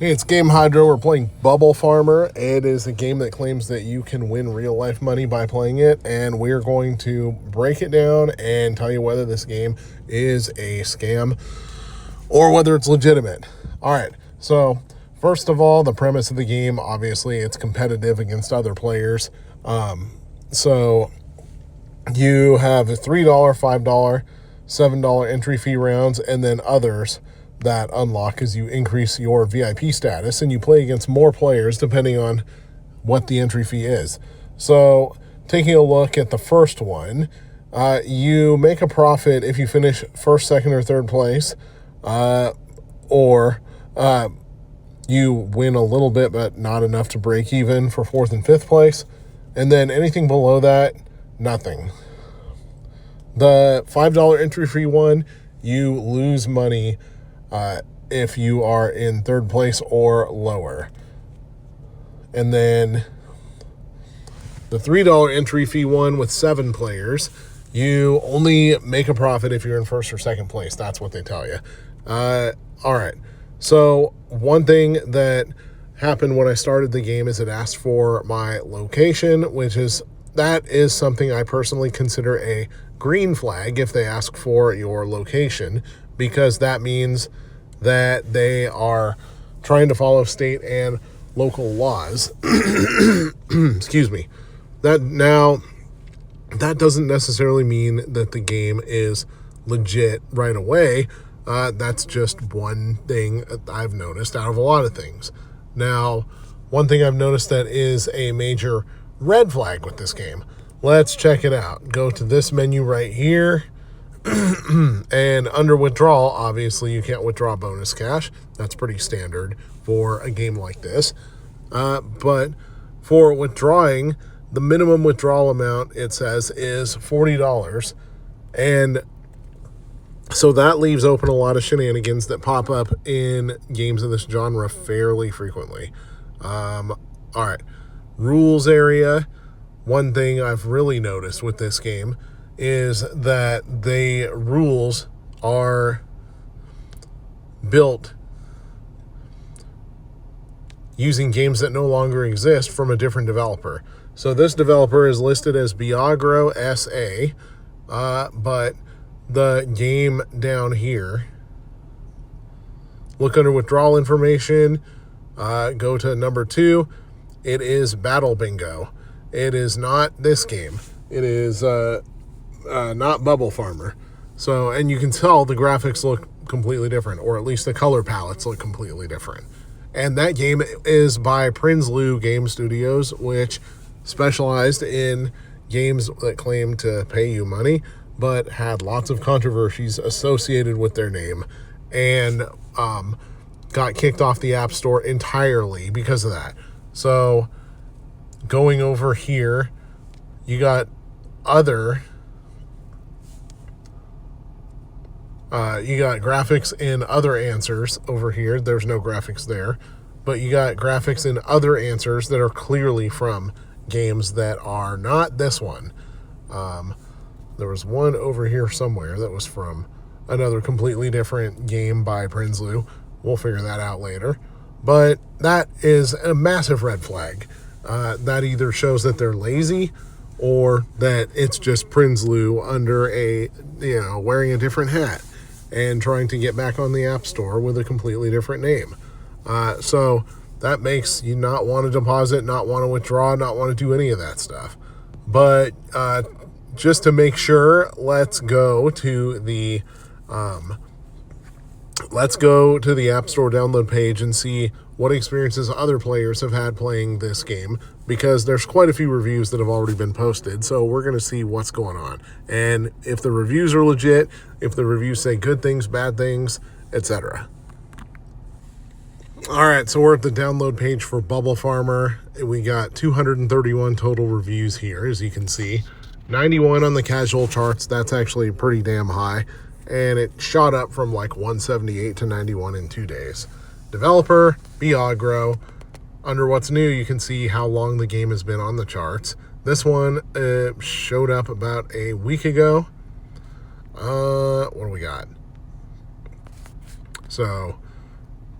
Hey, it's Game Hydro. We're playing Bubble Farmer. It is a game that claims that you can win real life money by playing it, and we're going to break it down and tell you whether this game is a scam or whether it's legitimate. All right, so first of all, the premise of the game, obviously, it's competitive against other players. So you have a $3, $5, $7 entry fee rounds, and then others that unlock as you increase your VIP status, and you play against more players depending on what the entry fee is. So taking a look at the first one, you make a profit if you finish first, second, or third place, or you win a little bit but not enough to break even for fourth and fifth place, and then anything below that, nothing. The $5 entry fee one, you lose money if you are in third place or lower. And then the $3 entry fee one with 7 players, you only make a profit if you're in first or second place. That's what they tell you. All right. So one thing that happened when I started the game is it asked for my location, that is something I personally consider a green flag if they ask for your location, because that means that they are trying to follow state and local laws. Excuse me. That doesn't necessarily mean that the game is legit right away. That's just one thing I've noticed out of a lot of things. Now, one thing I've noticed that is a major red flag with this game. Let's check it out. Go to this menu right here. And under withdrawal, obviously you can't withdraw bonus cash. That's pretty standard for a game like this. But for withdrawing, the minimum withdrawal amount, it says, is $40. And so that leaves open a lot of shenanigans that pop up in games of this genre fairly frequently. All right, rules area. One thing I've really noticed with this game is that the rules are built using games that no longer exist from a different developer. So this developer is listed as Biagro SA, but the game down here, look under withdrawal information, go to number 2, it is Battle Bingo. It is not this game. It is not Bubble Farmer. So, and you can tell the graphics look completely different, or at least the color palettes look completely different. And that game is by Prinsloo Game Studios, which specialized in games that claim to pay you money, but had lots of controversies associated with their name, and got kicked off the App Store entirely because of that. So going over here, you got other you got graphics in other answers over here. There's no graphics there, but you got graphics in other answers that are clearly from games that are not this one. There was one over here somewhere that was from another completely different game by Prinsloo. We'll figure that out later. But that is a massive red flag. That either shows that they're lazy or that it's just Prinsloo under wearing a different hat and trying to get back on the App Store with a completely different name. So that makes you not want to deposit, not want to withdraw, not want to do any of that stuff. But just to make sure, let's go to the App Store download page and see what experiences other players have had playing this game, because there's quite a few reviews that have already been posted. So we're going to see what's going on. And if the reviews are legit, if the reviews say good things, bad things, etc. All right, so we're at the download page for Bubble Farmer. We got 231 total reviews here, as you can see. 91 on the casual charts. That's actually pretty damn high. And it shot up from like 178 to 91 in 2 days. Developer, Biagro. Under what's new, you can see how long the game has been on the charts. This one showed up about a week ago. What do we got? So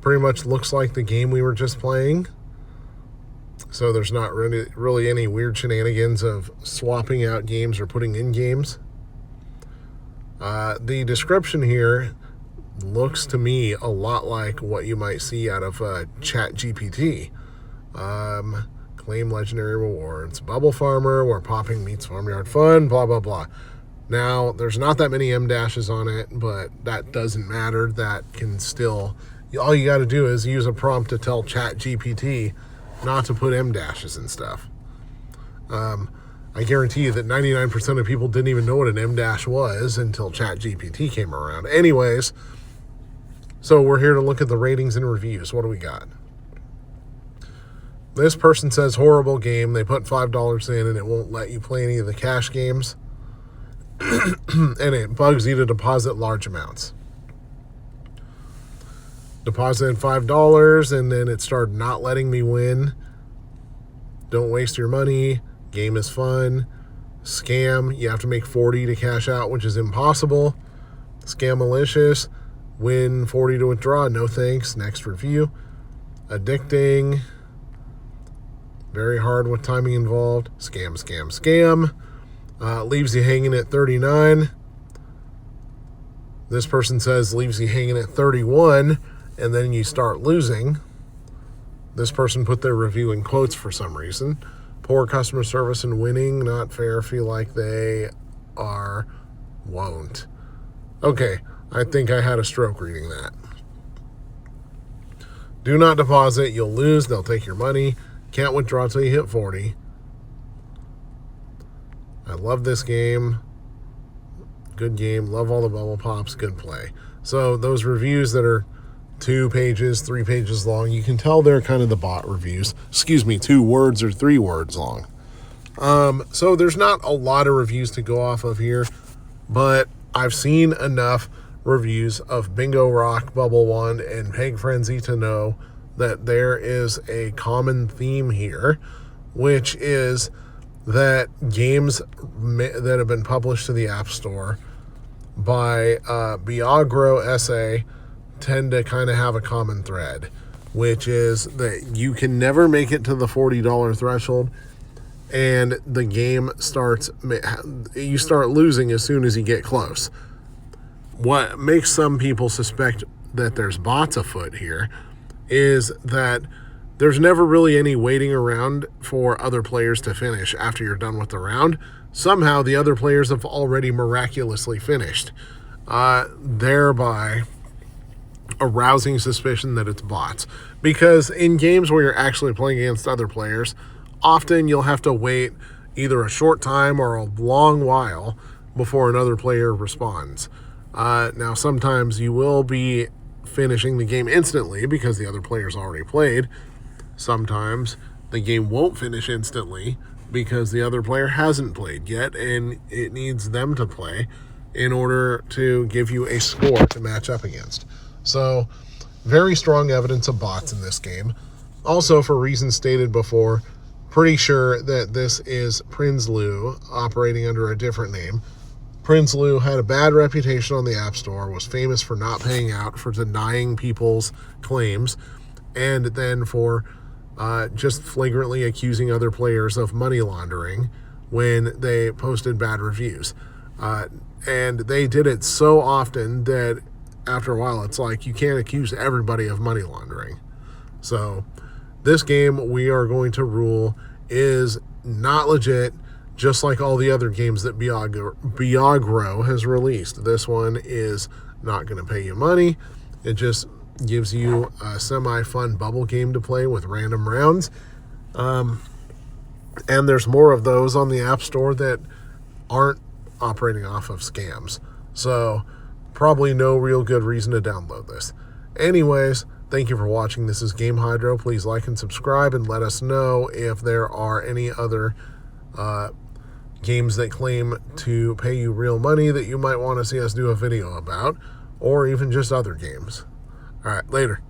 Pretty much looks like the game we were just playing. So there's not really any weird shenanigans of swapping out games or putting in games. The description here looks to me a lot like what you might see out of ChatGPT. Claim legendary rewards. Bubble Farmer, where popping meets farmyard fun, blah, blah, blah. Now, there's not that many M dashes on it, but that doesn't matter. That can still... All you got to do is use a prompt to tell ChatGPT not to put M dashes and stuff. I guarantee you that 99% of people didn't even know what an M dash was until ChatGPT came around. Anyways, so we're here to look at the ratings and reviews. What do we got? This person says horrible game. They put $5 in and it won't let you play any of the cash games. And it bugs you to deposit large amounts. Deposited $5 and then it started not letting me win. Don't waste your money. Game is fun. Scam. You have to make 40 to cash out, which is impossible. Scam malicious. Win 40 to withdraw. No thanks. Next review. Addicting. Very hard with timing involved. Scam, scam, scam. Leaves you hanging at 39. This person says leaves you hanging at 31, and then you start losing. This person put their review in quotes for some reason. Poor customer service and winning. Not fair. Feel like they are. Won't. Okay, I think I had a stroke reading that. Do not deposit. You'll lose. They'll take your money. Can't withdraw till you hit 40. I love this game. Good game. Love all the bubble pops. Good play. So those reviews that are 2 pages, 3 pages long, you can tell they're kind of the bot reviews. 2 words or 3 words long. So there's not a lot of reviews to go off of here, but I've seen enough reviews of Bingo Rock, Bubble Wand, and Peg Frenzy to know that there is a common theme here, which is that games that have been published to the App Store by Biagro SA tend to kind of have a common thread, which is that you can never make it to the $40 threshold, and the game you start losing as soon as you get close. What makes some people suspect that there's bots afoot here is that there's never really any waiting around for other players to finish after you're done with the round. Somehow the other players have already miraculously finished, thereby arousing suspicion that it's bots. Because in games where you're actually playing against other players, often you'll have to wait either a short time or a long while before another player responds. Now, sometimes you will be finishing the game instantly because the other player's already played. Sometimes the game won't finish instantly because the other player hasn't played yet, and it needs them to play in order to give you a score to match up against. So, very strong evidence of bots in this game. Also, for reasons stated before, pretty sure that this is Prinsloo operating under a different name. Prinsloo had a bad reputation on the App Store, was famous for not paying out, for denying people's claims, and then for just flagrantly accusing other players of money laundering when they posted bad reviews. And they did it so often that after a while it's like you can't accuse everybody of money laundering. So this game we are going to rule is not legit, just like all the other games that Biagro has released. This one is not going to pay you money. It just gives you a semi-fun bubble game to play with random rounds. And there's more of those on the App Store that aren't operating off of scams. So probably no real good reason to download this. Anyways, thank you for watching. This is Game Hydro. Please like and subscribe and let us know if there are any other games that claim to pay you real money that you might want to see us do a video about, or even just other games. All right, later.